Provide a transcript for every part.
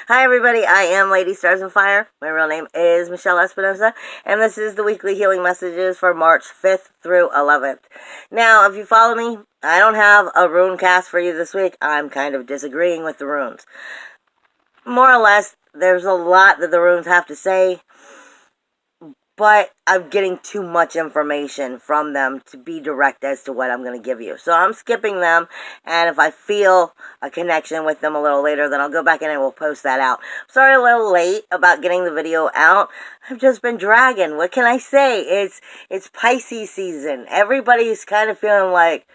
Hi everybody, I am Lady Stars and Fire. My real name is Michelle Espinosa, and this is the weekly healing messages for March 5th through 11th. Now, if you follow me, I don't have a rune cast for you this week. I'm kind of disagreeing with the runes. More or less, there's a lot that the runes have to say, but I'm getting too much information from them to be direct as to what I'm going to give you. So I'm skipping them, and if I feel a connection with them a little later, then I'll go back in and we'll post that out. Sorry a little late about getting the video out. I've just been dragging. What can I say? It's Pisces season. Everybody's kind of feeling like...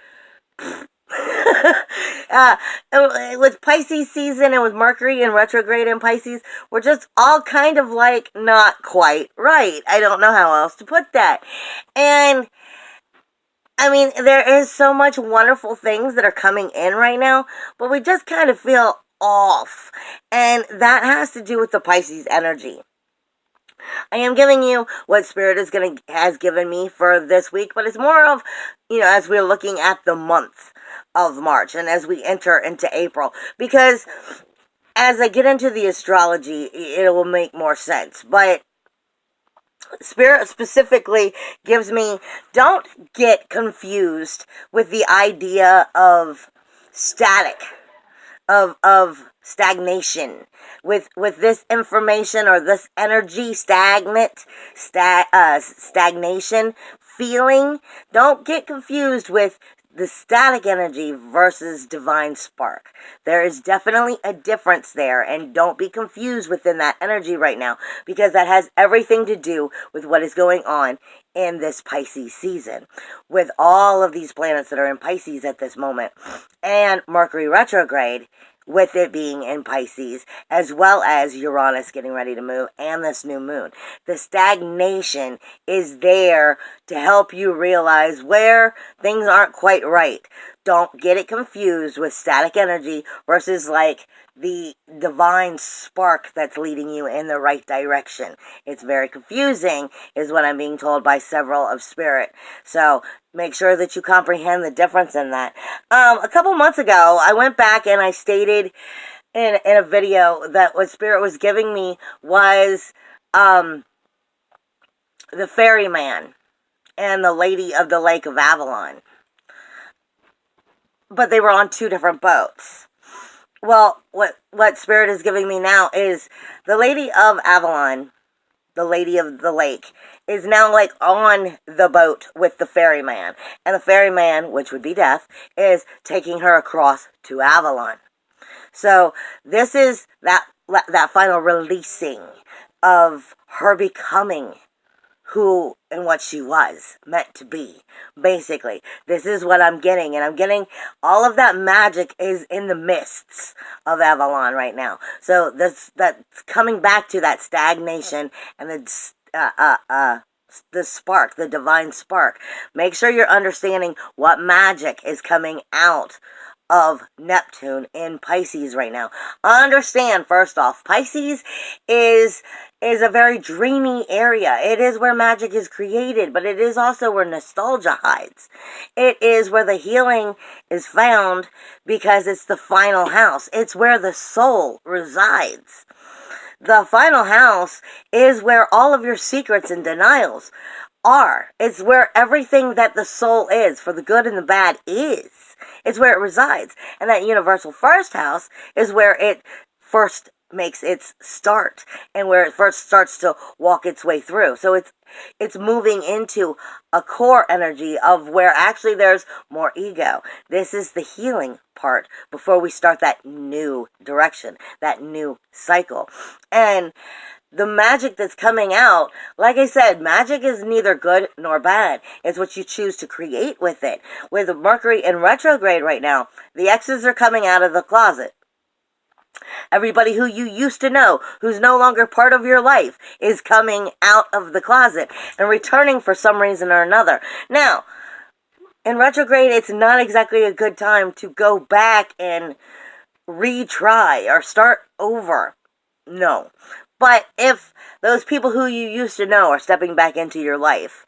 with Pisces season and with Mercury in retrograde in Pisces, we're just all kind of like not quite right. I don't know how else to put that. And I mean, there is so much wonderful things that are coming in right now, but we just kind of feel off. And that has to do with the Pisces energy. I am giving you what Spirit has given me for this week, but it's more of, as we're looking at the month of March and as we enter into April, because as I get into the astrology, it will make more sense. But Spirit specifically gives me, don't get confused with the idea of static, of stagnation. With this information or this energy, stagnation feeling, don't get confused with the static energy versus divine spark. There is definitely a difference there, and don't be confused within that energy right now, because that has everything to do with what is going on in this Pisces season, with all of these planets that are in Pisces at this moment, and Mercury retrograde, with it being in Pisces, as well as Uranus getting ready to move, and this new moon. The stagnation is there to help you realize where things aren't quite right. Don't get it confused with static energy versus like the divine spark that's leading you in the right direction. It's very confusing, is what I'm being told by several of Spirit. So make sure that you comprehend the difference in that. A couple months ago, I went back and I stated in a video that what Spirit was giving me was the ferryman and the Lady of the Lake of Avalon. But they were on two different boats. Well, what Spirit is giving me now is the Lady of Avalon, the Lady of the Lake, is now like on the boat with the ferryman. And the ferryman, which would be Death, is taking her across to Avalon. So this is that final releasing of her becoming who and what she was meant to be. Basically, this is what I'm getting, and I'm getting all of that magic is in the mists of Avalon right now. So that's coming back to that stagnation and the spark, the divine spark. Make sure you're understanding what magic is coming out of Neptune in Pisces right now. Understand, first off, Pisces is a very dreamy area. It is where magic is created, but it is also where nostalgia hides. It is where the healing is found because it's the final house. It's where the soul resides. The final house is where all of your secrets and denials are. It's where everything that the soul is, for the good and the bad, is. It's where it resides. And that universal first house is where it first makes its start and where it first starts to walk its way through. So it's moving into a core energy of where actually there's more ego. This is the healing part before we start that new direction, that new cycle. And the magic that's coming out, like I said, magic is neither good nor bad. It's what you choose to create with it. With Mercury in retrograde right now, the exes are coming out of the closet. Everybody who you used to know, who's no longer part of your life, is coming out of the closet and returning for some reason or another. Now, in retrograde, it's not exactly a good time to go back and retry or start over. No. But if those people who you used to know are stepping back into your life,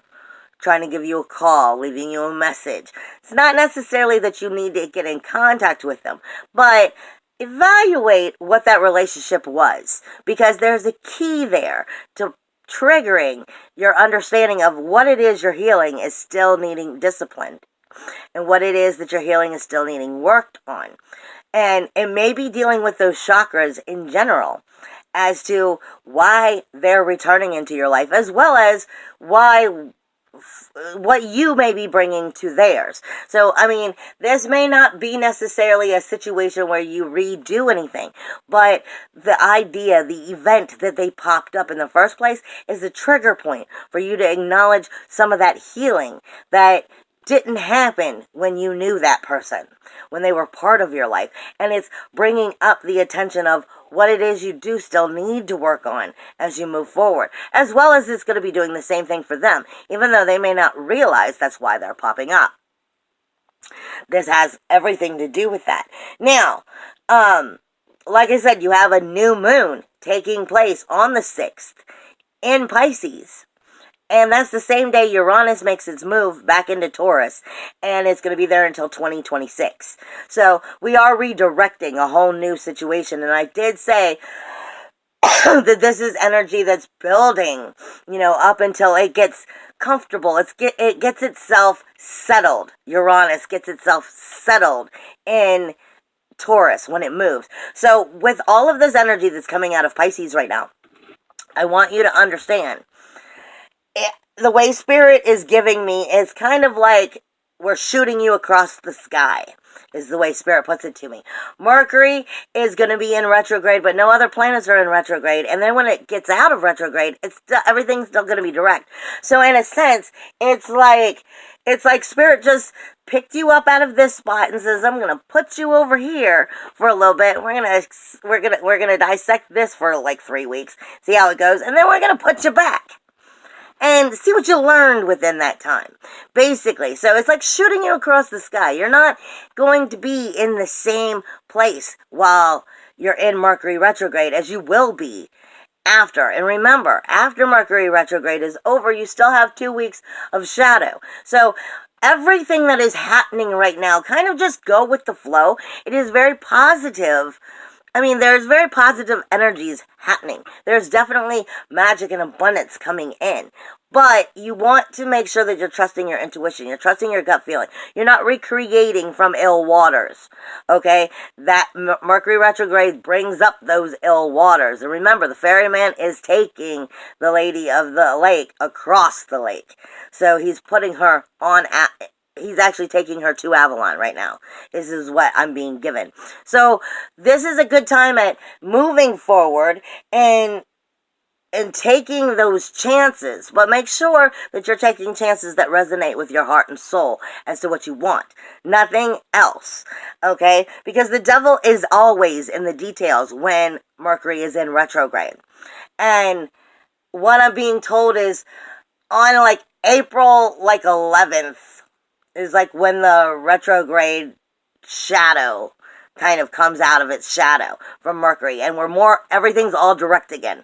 trying to give you a call, leaving you a message, it's not necessarily that you need to get in contact with them, but evaluate what that relationship was, because there's a key there to triggering your understanding of what it is you're healing is still needing discipline, and what it is that your healing is still needing worked on. And it may be dealing with those chakras in general as to why they're returning into your life, as well as what you may be bringing to theirs. So, I mean, this may not be necessarily a situation where you redo anything, but the idea, the event that they popped up in the first place is a trigger point for you to acknowledge some of that healing that didn't happen when you knew that person, when they were part of your life. And it's bringing up the attention of what it is you do still need to work on as you move forward, as well as it's going to be doing the same thing for them, even though they may not realize that's why they're popping up. This has everything to do with that. Now, like I said, you have a new moon taking place on the 6th in Pisces. And that's the same day Uranus makes its move back into Taurus, and it's going to be there until 2026. So we are redirecting a whole new situation, and I did say that this is energy that's building, up until it gets comfortable. It gets itself settled. Uranus gets itself settled in Taurus when it moves. So with all of this energy that's coming out of Pisces right now, I want you to understand the way Spirit is giving me is kind of like we're shooting you across the sky, is the way Spirit puts it to me. Mercury is going to be in retrograde, but no other planets are in retrograde. And then when it gets out of retrograde, everything's still going to be direct. So in a sense, it's like Spirit just picked you up out of this spot and says, I'm going to put you over here for a little bit. We're going to dissect this for like 3 weeks, see how it goes, and then we're going to put you back and see what you learned within that time, basically. So it's like shooting you across the sky. You're not going to be in the same place while you're in Mercury retrograde as you will be after. And remember, after Mercury retrograde is over, you still have 2 weeks of shadow. So everything that is happening right now, kind of just go with the flow. It is very positive. I mean, there's very positive energies happening. There's definitely magic and abundance coming in. But you want to make sure that you're trusting your intuition. You're trusting your gut feeling. You're not recreating from ill waters. Okay? That Mercury retrograde brings up those ill waters. And remember, the ferryman is taking the Lady of the Lake across the lake. So he's putting her on... He's actually taking her to Avalon right now. This is what I'm being given. So this is a good time at moving forward and taking those chances. But make sure that you're taking chances that resonate with your heart and soul as to what you want. Nothing else. Okay? Because the devil is always in the details when Mercury is in retrograde. And what I'm being told is on like April 11th, is like when the retrograde shadow kind of comes out of its shadow from Mercury, and everything's all direct again.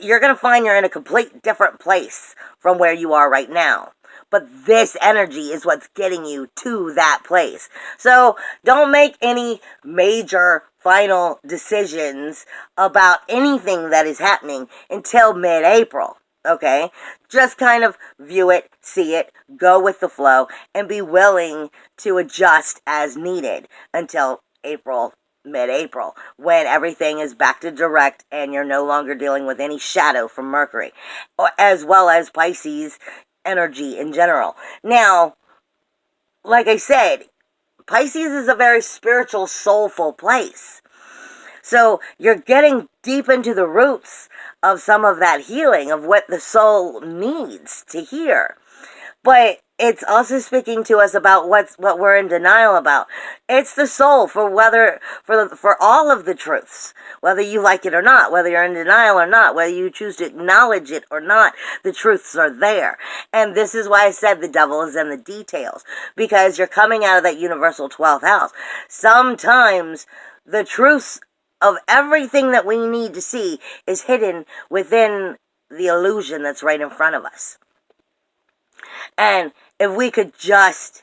You're going to find you're in a complete different place from where you are right now. But this energy is what's getting you to that place. So don't make any major final decisions about anything that is happening until mid-April. Okay? Just kind of view it, see it, go with the flow, and be willing to adjust as needed until mid-April, when everything is back to direct and you're no longer dealing with any shadow from Mercury, as well as Pisces energy in general. Now, like I said, Pisces is a very spiritual, soulful place. So you're getting deep into the roots of some of that healing of what the soul needs to hear. But it's also speaking to us about what we're in denial about. It's the soul for all of the truths, whether you like it or not, whether you're in denial or not, whether you choose to acknowledge it or not, the truths are there. And this is why I said the devil is in the details, because you're coming out of that universal 12th house. Sometimes the truths of everything that we need to see is hidden within the illusion that's right in front of us. And if we could just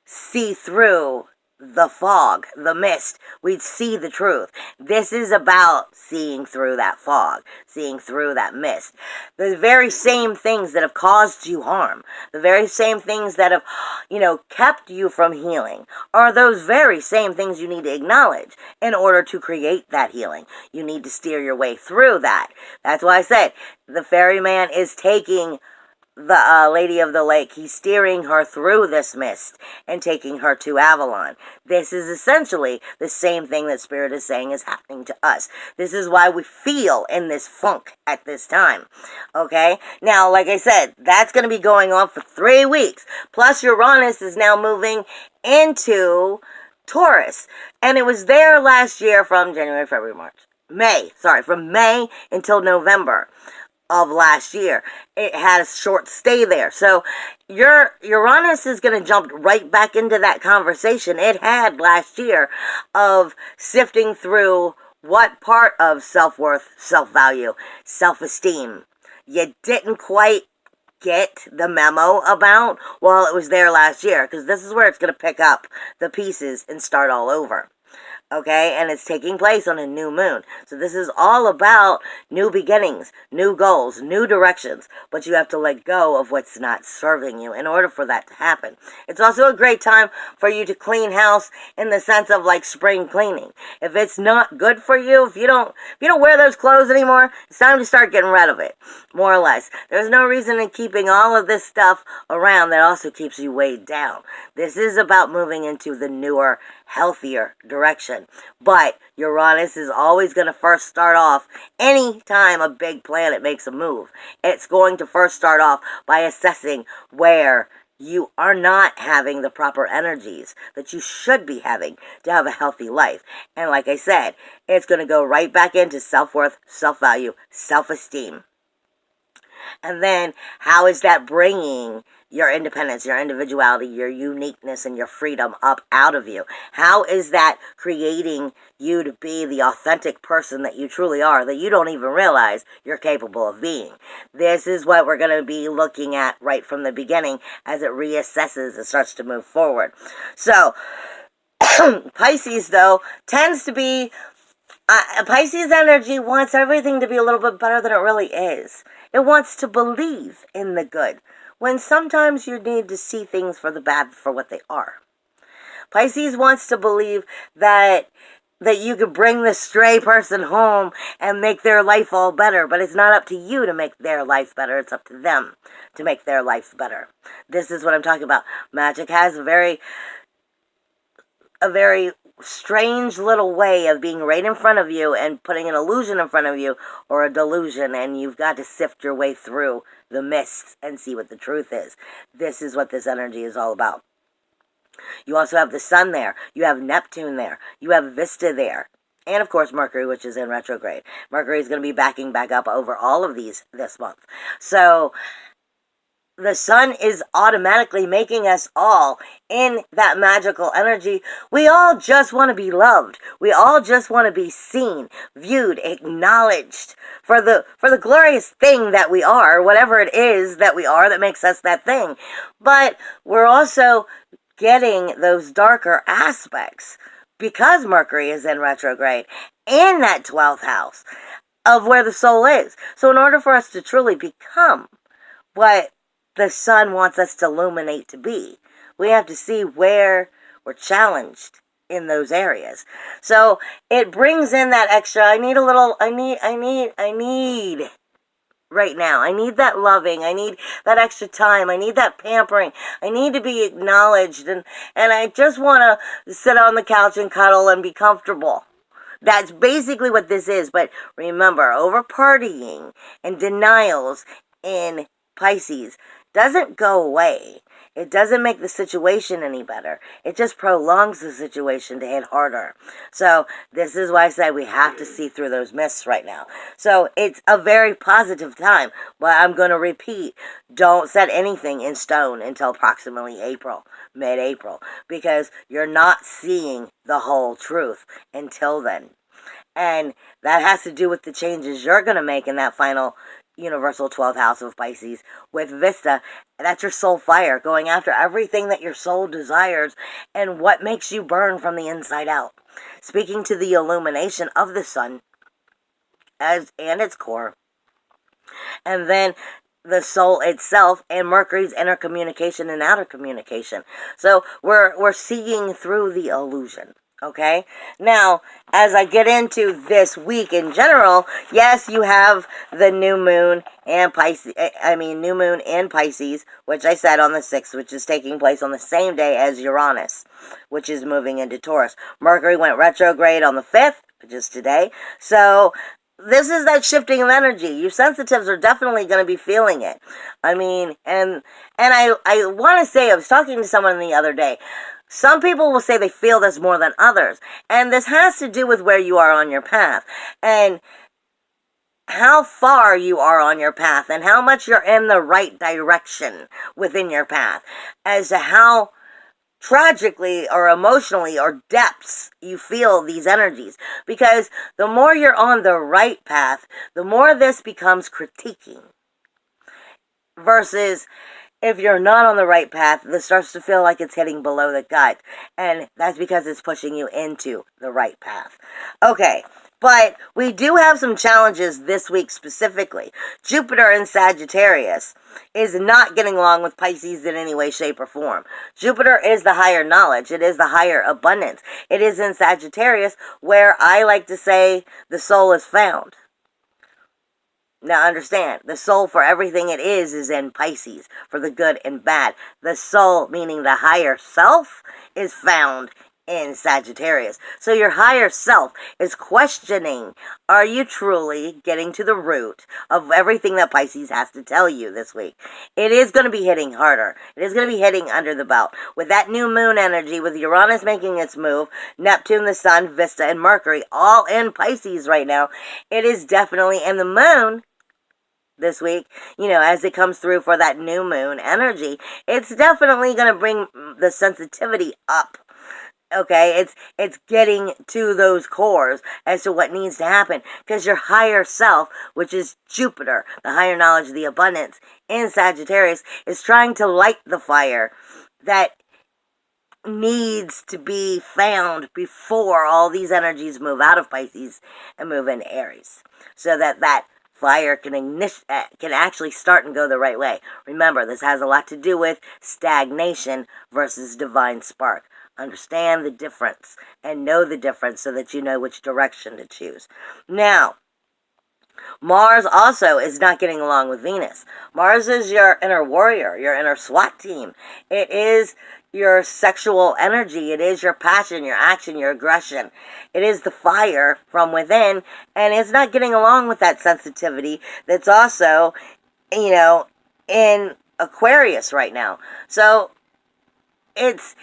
see through the fog, the mist. We'd see the truth. This is about seeing through that fog, seeing through that mist. The very same things that have caused you harm, the very same things that have, kept you from healing, are those very same things you need to acknowledge in order to create that healing. You need to steer your way through that. That's why I said the ferryman is taking the Lady of the Lake. He's steering her through this mist and taking her to Avalon. This is essentially the same thing that Spirit is saying is happening to us. This is why we feel in this funk at this time. Okay? Now, like I said, that's going to be going on for 3 weeks. Plus, Uranus is now moving into Taurus. And it was there last year from January, February, March. From May until November of last year. It had a short stay there. So your Uranus is going to jump right back into that conversation it had last year of sifting through what part of self-worth, self-value, self-esteem you didn't quite get the memo about while it was there last year, because this is where it's going to pick up the pieces and start all over. Okay, and it's taking place on a new moon. So this is all about new beginnings, new goals, new directions. But you have to let go of what's not serving you in order for that to happen. It's also a great time for you to clean house in the sense of like spring cleaning. If it's not good for you, if you don't wear those clothes anymore, it's time to start getting rid of it, more or less. There's no reason in keeping all of this stuff around that also keeps you weighed down. This is about moving into the newer, healthier direction. But Uranus is always going to first start off any time a big planet makes a move. It's going to first start off by assessing where you are not having the proper energies that you should be having to have a healthy life. And like I said, it's going to go right back into self-worth, self-value, self-esteem. And then how is that bringing your independence, your individuality, your uniqueness, and your freedom up out of you? How is that creating you to be the authentic person that you truly are, that you don't even realize you're capable of being? This is what we're going to be looking at right from the beginning as it reassesses and starts to move forward. So, Pisces, though, tends to be... Pisces energy wants everything to be a little bit better than it really is. It wants to believe in the good, when sometimes you need to see things for the bad for what they are. Pisces wants to believe that you could bring the stray person home and make their life all better, but it's not up to you to make their life better. It's up to them to make their life better. This is what I'm talking about. Magic has a very strange little way of being right in front of you and putting an illusion in front of you or a delusion, and you've got to sift your way through the mists and see what the truth is. This is what this energy is all about. You also have the Sun there. You have Neptune there. You have Vesta there. And, of course, Mercury, which is in retrograde. Mercury is going to be backing back up over all of these this month. So the Sun is automatically making us all in that magical energy. We all just want to be loved. We all just want to be seen, viewed, acknowledged for the glorious thing that we are, whatever it is that we are that makes us that thing. But we're also getting those darker aspects because Mercury is in retrograde in that 12th house of where the soul is. So in order for us to truly become what the Sun wants us to illuminate to be, we have to see where we're challenged in those areas. So it brings in that extra, I need right now. I need that loving. I need that extra time. I need that pampering. I need to be acknowledged. And I just want to sit on the couch and cuddle and be comfortable. That's basically what this is. But remember, over partying and denials in Pisces doesn't go away. It doesn't make the situation any better. It just prolongs the situation to hit harder. So this is why I said we have to see through those mists right now. So it's a very positive time. But I'm going to repeat, don't set anything in stone until approximately April, mid-April, because you're not seeing the whole truth until then. And that has to do with the changes you're going to make in that final universal 12th house of Pisces with Vista. That's your soul fire, going after everything that your soul desires and what makes you burn from the inside out. Speaking to the illumination of the sun and its core. And then the soul itself and Mercury's inner communication and outer communication. So we're seeing through the illusion. Okay? Now, as I get into this week in general, yes, you have the new moon and new moon in Pisces, which I said on the 6th, which is taking place on the same day as Uranus, which is moving into Taurus. Mercury went retrograde on the 5th, which is today. So this is that shifting of energy. You sensitives are definitely going to be feeling it. I mean, and I want to say, I was talking to someone the other day. Some people will say they feel this more than others. And this has to do with where you are on your path. And how far you are on your path. And how much you're in the right direction within your path. As to how tragically or emotionally or depths you feel these energies. Because the more you're on the right path, the more this becomes critiquing. Versus if you're not on the right path, this starts to feel like it's hitting below the gut. And that's because it's pushing you into the right path. Okay, but we do have some challenges this week specifically. Jupiter in Sagittarius is not getting along with Pisces in any way, shape, or form. Jupiter is the higher knowledge. It is the higher abundance. It is in Sagittarius where I like to say the soul is found. Now understand, the soul for everything it is in Pisces, for the good and bad. The soul, meaning the higher self, is found in Sagittarius. So your higher self is questioning, are you truly getting to the root of everything that Pisces has to tell you this week? It is going to be hitting harder. It is going to be hitting under the belt. With that new moon energy, with Uranus making its move, Neptune, the Sun, Vista, and Mercury all in Pisces right now, it is definitely, and the moon this week, as it comes through for that new moon energy, it's definitely going to bring the sensitivity up. Okay, it's getting to those cores as to what needs to happen, because your higher self, which is Jupiter, the higher knowledge, the abundance in Sagittarius, is trying to light the fire that needs to be found before all these energies move out of Pisces and move into Aries, so that fire can actually start and go the right way. Remember, this has a lot to do with stagnation versus divine spark. Understand the difference and know the difference so that you know which direction to choose. Now, Mars also is not getting along with Venus. Mars is your inner warrior, your inner SWAT team. It is your sexual energy. It is your passion, your action, your aggression. It is the fire from within, and it's not getting along with that sensitivity that's also, in Aquarius right now. So it's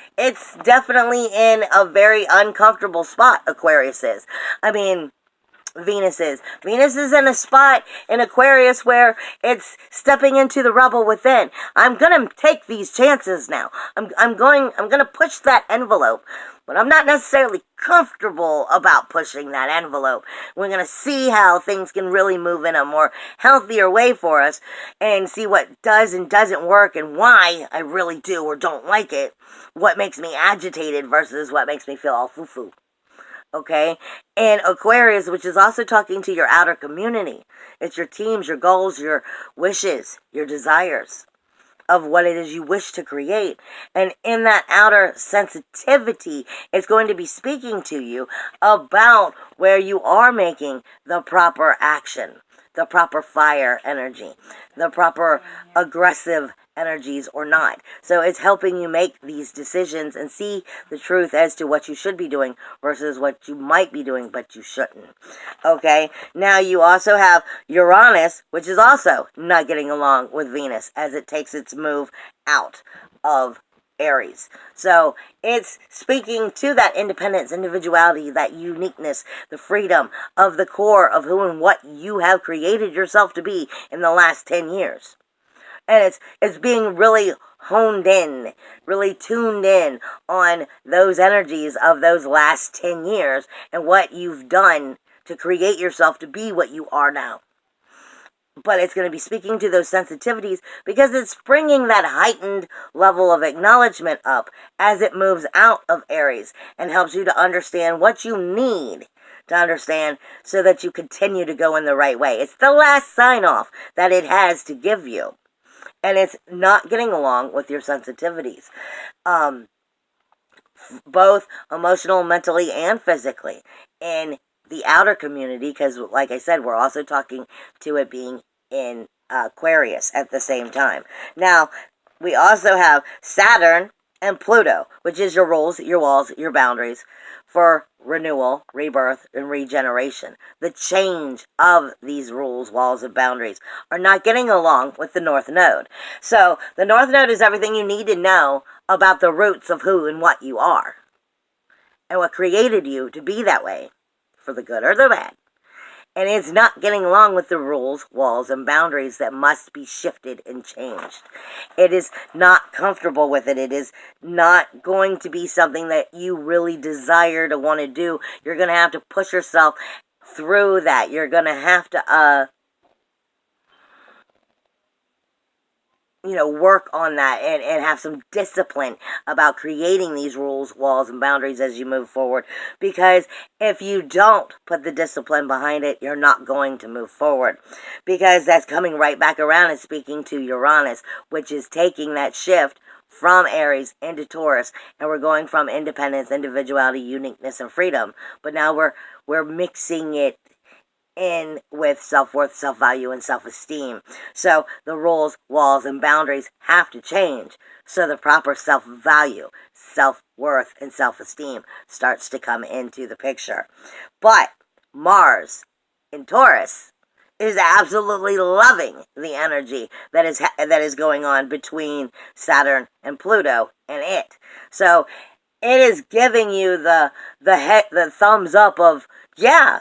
definitely in a very uncomfortable spot, Aquarius is. Venus is. Venus is in a spot in Aquarius where it's stepping into the rubble within. I'm going to take these chances now. I'm going to push that envelope. But I'm not necessarily comfortable about pushing that envelope. We're going to see how things can really move in a more healthier way for us and see what does and doesn't work and why I really do or don't like it. What makes me agitated versus what makes me feel all foo-foo. Okay? And Aquarius, which is also talking to your outer community. It's your teams, your goals, your wishes, your desires of what it is you wish to create. And in that outer sensitivity, it's going to be speaking to you about where you are making the proper action, the proper fire energy, the proper aggressive energies or not. So it's helping you make these decisions and see the truth as to what you should be doing versus what you might be doing but you shouldn't. Okay, now you also have Uranus, which is also not getting along with Venus as it takes its move out of Aries. So it's speaking to that independence, individuality, that uniqueness, the freedom of the core of who and what you have created yourself to be in the last 10 years. And it's being really honed in, really tuned in on those energies of those last 10 years and what you've done to create yourself to be what you are now. but it's going to be speaking to those sensitivities because it's bringing that heightened level of acknowledgement up as it moves out of Aries and helps you to understand what you need to understand so that you continue to go in the right way. It's the last sign off that it has to give you. And it's not getting along with your sensitivities, both emotional, mentally, and physically. In the outer community, because like I said, we're also talking to it being in Aquarius at the same time. Now, we also have Saturn and Pluto, which is your rules, your walls, your boundaries for renewal, rebirth, and regeneration. The change of these rules, walls, and boundaries are not getting along with the North Node. So the North Node is everything you need to know about the roots of who and what you are and what created you to be that way, for the good or the bad. And it's not getting along with the rules, walls, and boundaries that must be shifted and changed. It is not comfortable with it. It is not going to be something that you really desire to want to do. You're going to have to push yourself through that. You're going to have to work on that and have some discipline about creating these rules, walls, and boundaries as you move forward. Because if you don't put the discipline behind it, you're not going to move forward. Because that's coming right back around and speaking to Uranus, which is taking that shift from Aries into Taurus, and we're going from independence, individuality, uniqueness, and freedom. But now we're mixing it in with self-worth, self-value, and self-esteem. So the rules, walls, and boundaries have to change so the proper self-value, self-worth, and self-esteem starts to come into the picture. But Mars in Taurus is absolutely loving the energy that is going on between Saturn and Pluto and it. So it is giving you the thumbs up of, yeah,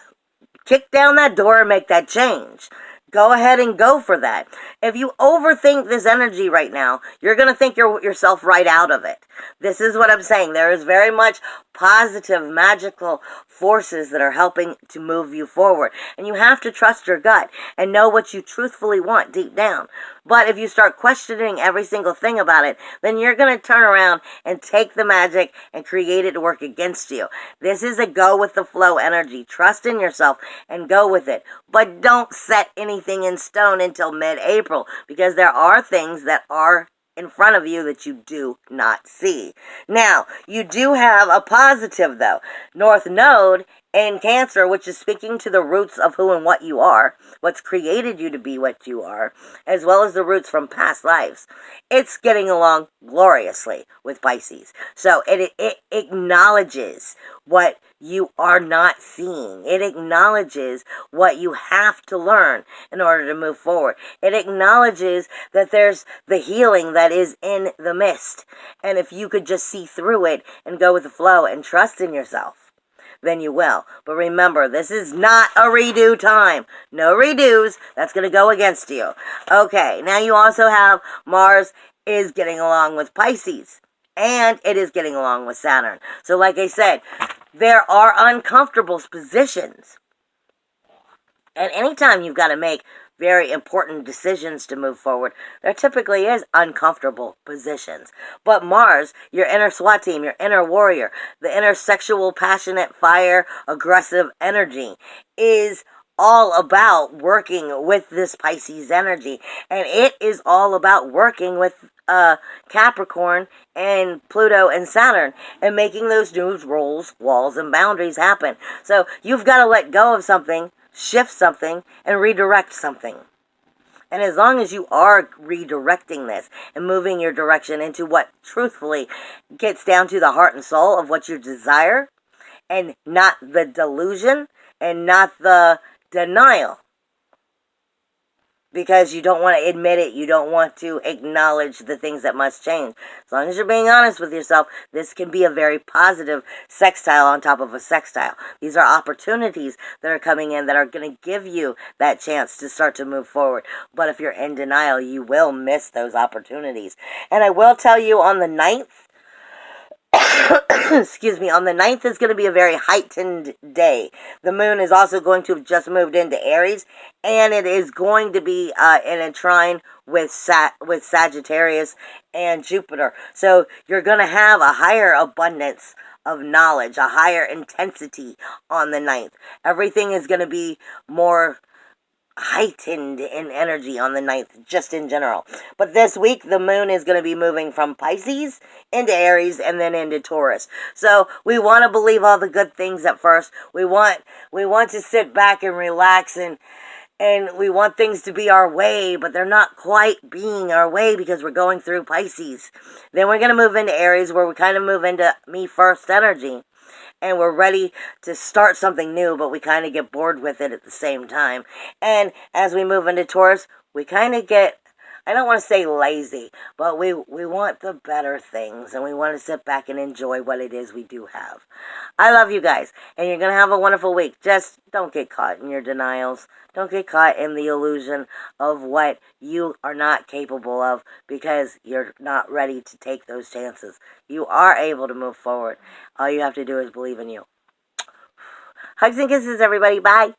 kick down that door and make that change. Go ahead and go for that. If you overthink this energy right now, you're going to think yourself right out of it. This is what I'm saying. There is very much positive, magical forces that are helping to move you forward. And you have to trust your gut and know what you truthfully want deep down. But if you start questioning every single thing about it, then you're going to turn around and take the magic and create it to work against you. This is a go with the flow energy. Trust in yourself and go with it. But don't set anything in stone until mid-April, because there are things that are in front of you that you do not see. Now, you do have a positive, though. North Node in Cancer, which is speaking to the roots of who and what you are, what's created you to be what you are, as well as the roots from past lives. It's getting along gloriously with Pisces. So it acknowledges what you are not seeing. It acknowledges what you have to learn in order to move forward. It acknowledges that there's the healing that is in the mist. And if you could just see through it and go with the flow and trust in yourself, then you will. But remember, this is not a redo time. No redos. That's going to go against you. Okay, now you also have Mars is getting along with Pisces. And it is getting along with Saturn. So like I said, there are uncomfortable positions. And anytime you've got to make very important decisions to move forward, there typically is uncomfortable positions. But Mars, your inner SWAT team, your inner warrior, the inner sexual, passionate, fire, aggressive energy is all about working with this Pisces energy. And it is all about working with Capricorn and Pluto and Saturn and making those new rules, walls, and boundaries happen. So you've got to let go of something, shift something, and redirect something. And as long as you are redirecting this and moving your direction into what truthfully gets down to the heart and soul of what you desire, and not the delusion and not the denial, because you don't want to admit it, you don't want to acknowledge the things that must change. As long as you're being honest with yourself, this can be a very positive sextile on top of a sextile. These are opportunities that are coming in that are going to give you that chance to start to move forward. But if you're in denial, you will miss those opportunities. And I will tell you on the 9th, excuse me, on the 9th is going to be a very heightened day. The moon is also going to have just moved into Aries, and it is going to be in a trine with Sagittarius and Jupiter. So you're going to have a higher abundance of knowledge, a higher intensity on the 9th. Everything is going to be more heightened in energy on the 9th, just in general. But this week, the moon is going to be moving from Pisces into Aries and then into Taurus. So we want to believe all the good things at first. We want to sit back and relax, and we want things to be our way, but they're not quite being our way because we're going through Pisces. Then we're going to move into Aries, where we kind of move into me first energy. And we're ready to start something new, but we kind of get bored with it at the same time. And as we move into Taurus, we kind of get, I don't want to say lazy, but we want the better things, and we want to sit back and enjoy what it is we do have. I love you guys, and you're going to have a wonderful week. Just don't get caught in your denials. Don't get caught in the illusion of what you are not capable of, because you're not ready to take those chances. You are able to move forward. All you have to do is believe in you. Hugs and kisses, everybody. Bye.